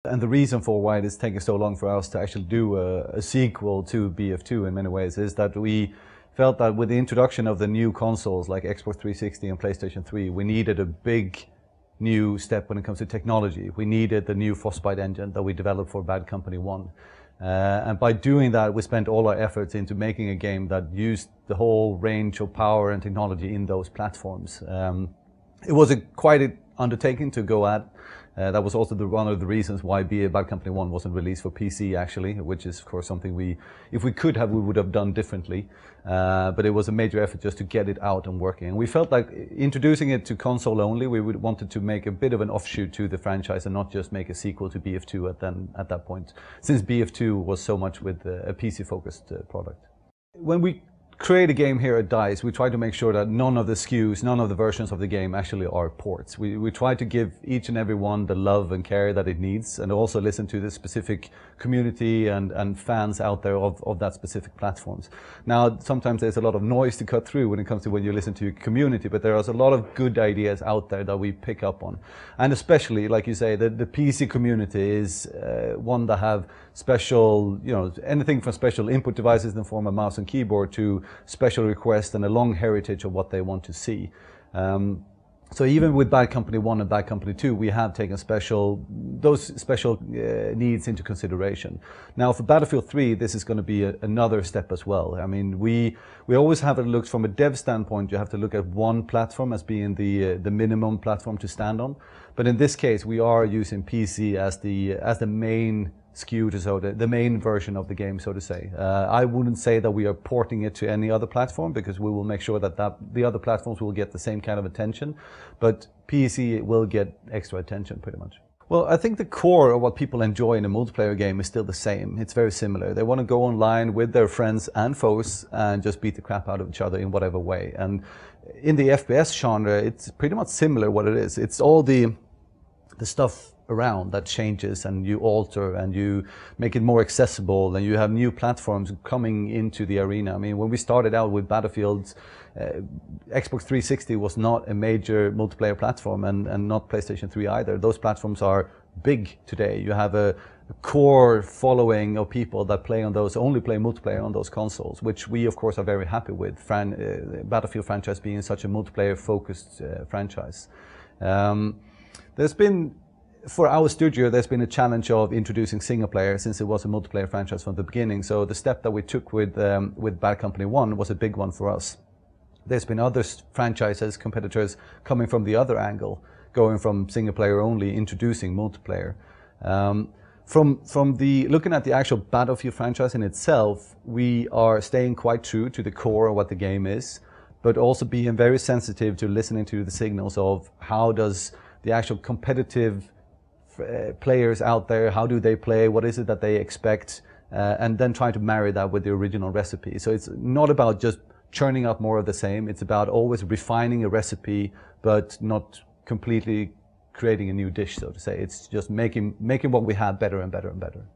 And the reason for why it is taking so long for us to actually do a sequel to BF2 in many ways is that we felt that with the introduction of the new consoles like Xbox 360 and PlayStation 3, we needed a big new step when it comes to technology. We needed the new Frostbite engine that we developed for Bad Company 1. And by doing that, we spent all our efforts into making a game that used the whole range of power and technology in those platforms. It was quite an undertaking to go at. That was also one of the reasons why Bad Company 1 wasn't released for PC actually, which is of course something if we could have, we would have done differently. But it was a major effort just to get it out and working. And we felt like introducing it to console only, we wanted to make a bit of an offshoot to the franchise and not just make a sequel to BF2 at that point, since BF2 was so much with a PC-focused product. When we create a game here at DICE, we try to make sure that none of the SKUs, none of the versions of the game actually are ports. We try to give each and every one the love and care that it needs, and also listen to the specific community and fans out there of that specific platforms. Now, sometimes there's a lot of noise to cut through when it comes to when you listen to your community, but there is a lot of good ideas out there that we pick up on. And especially, like you say, the PC community is one that have special, anything from special input devices in the form of mouse and keyboard to special requests and a long heritage of what they want to see. So even with Bad Company 1 and Bad Company 2, we have taken those special needs into consideration. Now for Battlefield 3, this is going to be another step as well. I mean, we always have it looked from a dev standpoint, you have to look at one platform as being the minimum platform to stand on. But in this case, we are using PC as the main SKU, the main version of the game, so to say. I wouldn't say that we are porting it to any other platform, because we will make sure that the other platforms will get the same kind of attention, but PC will get extra attention pretty much. Well, I think the core of what people enjoy in a multiplayer game is still the same. It's very similar. They want to go online with their friends and foes and just beat the crap out of each other in whatever way. And in the FPS genre, it's pretty much similar what it is. It's all the stuff around that changes, and you alter and you make it more accessible, and you have new platforms coming into the arena. I mean, when we started out with Battlefield, Xbox 360 was not a major multiplayer platform, and not PlayStation 3 either. Those platforms are big today. You have a core following of people that play on those, only play multiplayer on those consoles, which we of course are very happy with. Battlefield franchise being such a multiplayer focused franchise. For our studio, there's been a challenge of introducing single player, since it was a multiplayer franchise from the beginning. So the step that we took with Bad Company 1 was a big one for us. There's been other franchises, competitors coming from the other angle, going from single player only, introducing multiplayer. Looking at the actual Battlefield franchise in itself, we are staying quite true to the core of what the game is, but also being very sensitive to listening to the signals of how does the actual competitive players out there, how do they play, what is it that they expect, and then trying to marry that with the original recipe. So it's not about just churning up more of the same, it's about always refining a recipe, but not completely creating a new dish, so to say. It's just making what we have better and better and better.